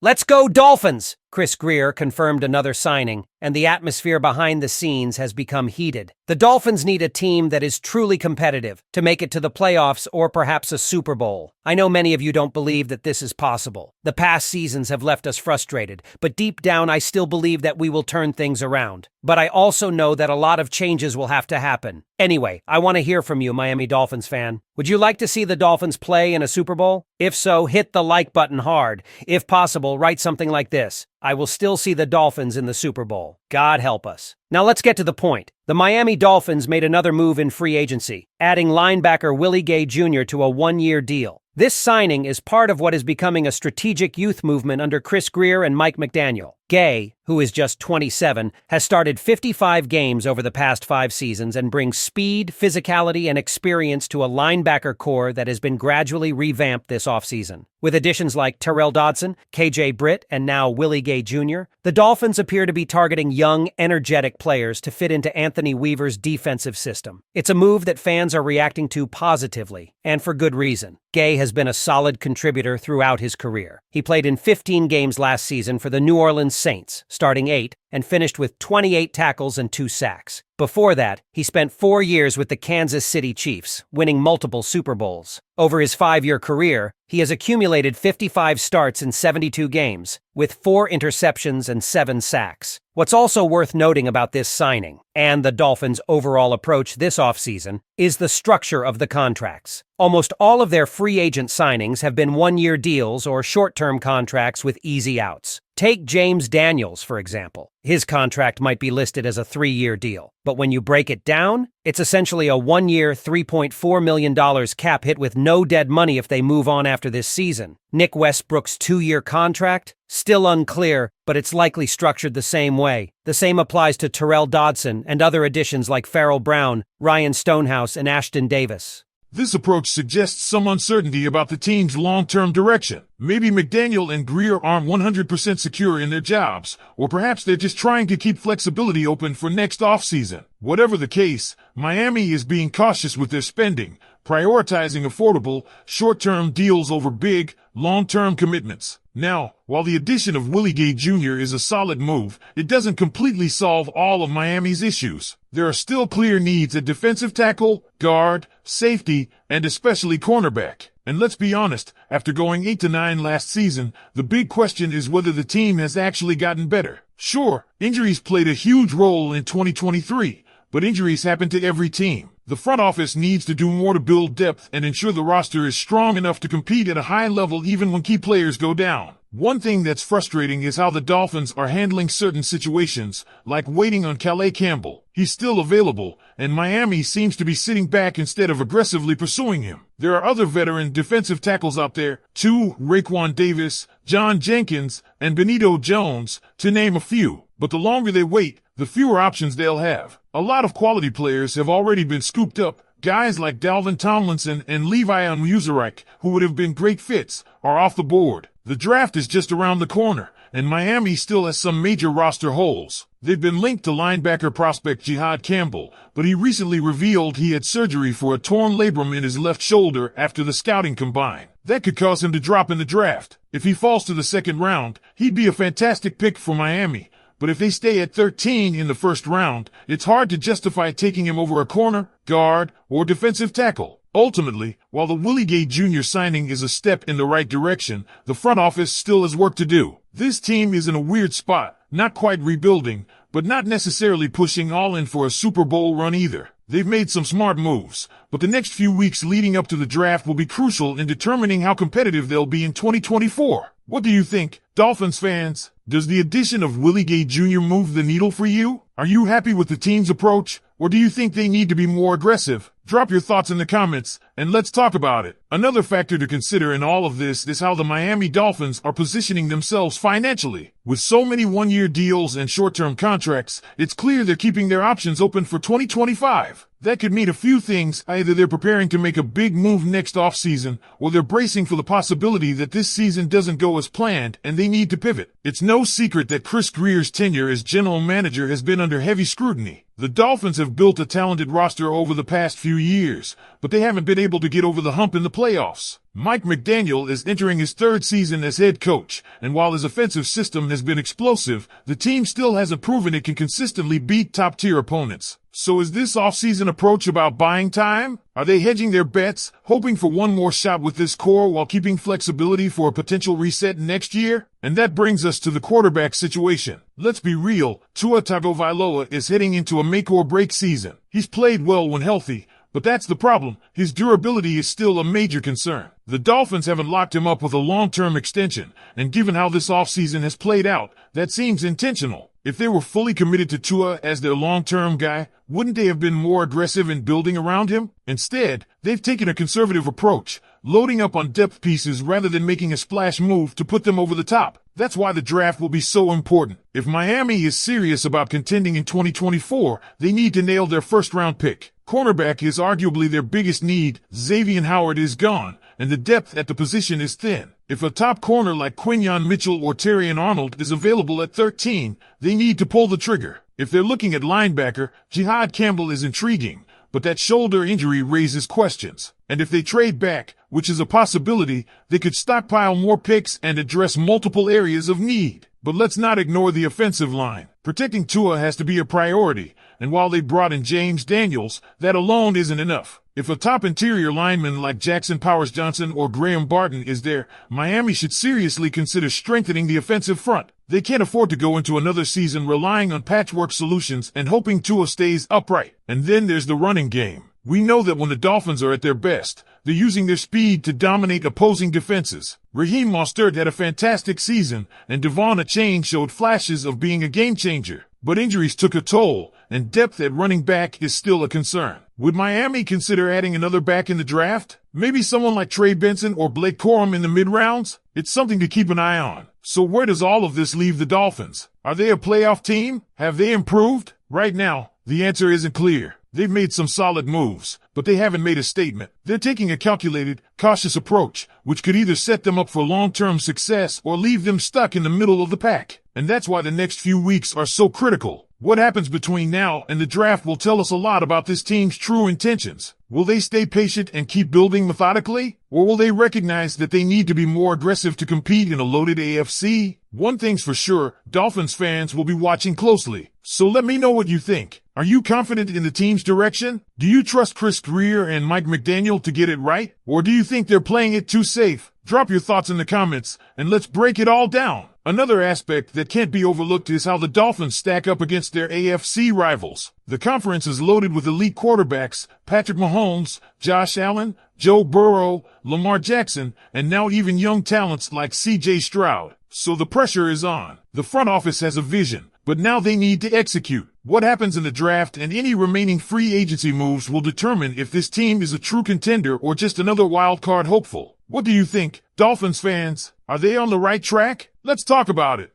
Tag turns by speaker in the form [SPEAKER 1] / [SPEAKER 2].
[SPEAKER 1] Let's go Dolphins! Chris Grier confirmed another signing, and the atmosphere behind the scenes has become heated. The Dolphins need a team that is truly competitive to make it to the playoffs or perhaps a Super Bowl. I know many of you don't believe that this is possible. The past seasons have left us frustrated, but deep down I still believe that we will turn things around. But I also know that a lot of changes will have to happen. Anyway, I want to hear from you, Miami Dolphins fan. Would you like to see the Dolphins play in a Super Bowl? If so, hit the like button hard. If possible, write something like this: I will still see the Dolphins in the Super Bowl. God help us. Now let's get to the point. The Miami Dolphins made another move in free agency, adding linebacker Willie Gay Jr. to a one-year deal. This signing is part of what is becoming a strategic youth movement under Chris Grier and Mike McDaniel. Gay, who is just 27, has started 55 games over the past 5 seasons and brings speed, physicality, and experience to a linebacker core that has been gradually revamped this offseason. With additions like Terrell Dodson, KJ Britt, and now Willie Gay Jr., the Dolphins appear to be targeting young, energetic players to fit into Anthony Weaver's defensive system. It's a move that fans are reacting to positively, and for good reason. Gay has been a solid contributor throughout his career. He played in 15 games last season for the New Orleans Saints, starting 8, and finished with 28 tackles and 2 sacks. Before that, he spent 4 years with the Kansas City Chiefs, winning multiple Super Bowls. Over his 5-year career, he has accumulated 55 starts in 72 games, with 4 interceptions and 7 sacks. What's also worth noting about this signing, and the Dolphins' overall approach this offseason, is the structure of the contracts. Almost all of their free agent signings have been one-year deals or short-term contracts with easy outs. Take James Daniels, for example. His contract might be listed as a 3-year deal, but when you break it down, it's essentially a 1-year, $3.4 million cap hit with no dead money if they move on after this season. Nick Westbrook's 2-year contract? Still unclear, but it's likely structured the same way. The same applies to Terrell Dodson and other additions like Farrell Brown, Ryan Stonehouse, and Ashton Davis.
[SPEAKER 2] This approach suggests some uncertainty about the team's long-term direction. Maybe McDaniel and Grier aren't 100% secure in their jobs, or perhaps they're just trying to keep flexibility open for next offseason. Whatever the case, Miami is being cautious with their spending, prioritizing affordable, short-term deals over big, long-term commitments. Now, while the addition of Willie Gay Jr. is a solid move, it doesn't completely solve all of Miami's issues. There are still clear needs at defensive tackle, guard, safety, and especially cornerback. And let's be honest, after going 8-9 last season, the big question is whether the team has actually gotten better. Sure, injuries played a huge role in 2023, but injuries happen to every team. The front office needs to do more to build depth and ensure the roster is strong enough to compete at a high level even when key players go down. One thing that's frustrating is how the Dolphins are handling certain situations, like waiting on Calais Campbell. He's still available, and Miami seems to be sitting back instead of aggressively pursuing him. There are other veteran defensive tackles out there, too: Raekwon Davis, John Jenkins, and Benito Jones, to name a few. But the longer they wait, the fewer options they'll have. A lot of quality players have already been scooped up. Guys like Dalvin Tomlinson and Levi Onwuzurike, who would have been great fits, are off the board. The draft is just around the corner, and Miami still has some major roster holes. They've been linked to linebacker prospect Jihad Campbell, but he recently revealed he had surgery for a torn labrum in his left shoulder after the scouting combine. That could cause him to drop in the draft. If he falls to the second round, he'd be a fantastic pick for Miami. But if they stay at 13 in the first round, it's hard to justify taking him over a corner, guard, or defensive tackle. Ultimately, while the Willie Gay Jr. signing is a step in the right direction, the front office still has work to do. This team is in a weird spot, not quite rebuilding, but not necessarily pushing all in for a Super Bowl run either. They've made some smart moves, but the next few weeks leading up to the draft will be crucial in determining how competitive they'll be in 2024. What do you think, Dolphins fans? Does the addition of Willie Gay Jr. move the needle for you? Are you happy with the team's approach, or do you think they need to be more aggressive? Drop your thoughts in the comments, and let's talk about it. Another factor to consider in all of this is how the Miami Dolphins are positioning themselves financially. With so many one-year deals and short-term contracts, it's clear they're keeping their options open for 2025. That could mean a few things. Either they're preparing to make a big move next offseason, or they're bracing for the possibility that this season doesn't go as planned and they need to pivot. It's no secret that Chris Grier's tenure as general manager has been under heavy scrutiny. The Dolphins have built a talented roster over the past few years, but they haven't been able to get over the hump in the playoffs. Mike McDaniel is entering his third season as head coach, and while his offensive system has been explosive, the team still hasn't proven it can consistently beat top-tier opponents. So is this offseason approach about buying time? Are they hedging their bets, hoping for one more shot with this core while keeping flexibility for a potential reset next year? And that brings us to the quarterback situation. Let's be real, Tua Tagovailoa is heading into a make-or-break season. He's played well when healthy, but that's the problem. His durability is still a major concern. The Dolphins haven't locked him up with a long-term extension, and given how this offseason has played out, that seems intentional. If they were fully committed to Tua as their long-term guy, wouldn't they have been more aggressive in building around him? Instead, they've taken a conservative approach, loading up on depth pieces rather than making a splash move to put them over the top. That's why the draft will be so important. If Miami is serious about contending in 2024, they need to nail their first-round pick. Cornerback is arguably their biggest need. Xavier Howard is gone, and the depth at the position is thin. If a top corner like Quinyon Mitchell or Terrion Arnold is available at 13, they need to pull the trigger. If they're looking at linebacker, Jihad Campbell is intriguing, but that shoulder injury raises questions. And if they trade back, which is a possibility, they could stockpile more picks and address multiple areas of need. But let's not ignore the offensive line. Protecting Tua has to be a priority, and while they brought in James Daniels, that alone isn't enough. If a top interior lineman like Jackson Powers-Johnson or Graham Barton is there, Miami should seriously consider strengthening the offensive front. They can't afford to go into another season relying on patchwork solutions and hoping Tua stays upright. And then there's the running game. We know that when the Dolphins are at their best, they're using their speed to dominate opposing defenses. Raheem Mostert had a fantastic season, and Devon Achane showed flashes of being a game-changer. But injuries took a toll, and depth at running back is still a concern. Would Miami consider adding another back in the draft? Maybe someone like Trey Benson or Blake Corum in the mid-rounds? It's something to keep an eye on. So where does all of this leave the Dolphins? Are they a playoff team? Have they improved? Right now, the answer isn't clear. They've made some solid moves, but they haven't made a statement. They're taking a calculated, cautious approach, which could either set them up for long-term success or leave them stuck in the middle of the pack. And that's why the next few weeks are so critical. What happens between now and the draft will tell us a lot about this team's true intentions. Will they stay patient and keep building methodically? Or will they recognize that they need to be more aggressive to compete in a loaded AFC? One thing's for sure, Dolphins fans will be watching closely. So let me know what you think. Are you confident in the team's direction? Do you trust Chris Grier and Mike McDaniel to get it right? Or do you think they're playing it too safe? Drop your thoughts in the comments, and let's break it all down. Another aspect that can't be overlooked is how the Dolphins stack up against their AFC rivals. The conference is loaded with elite quarterbacks, Patrick Mahomes, Josh Allen, Joe Burrow, Lamar Jackson, and now even young talents like C.J. Stroud. So the pressure is on. The front office has a vision, but now they need to execute. What happens in the draft and any remaining free agency moves will determine if this team is a true contender or just another wild card hopeful. What do you think, Dolphins fans? Are they on the right track? Let's talk about it.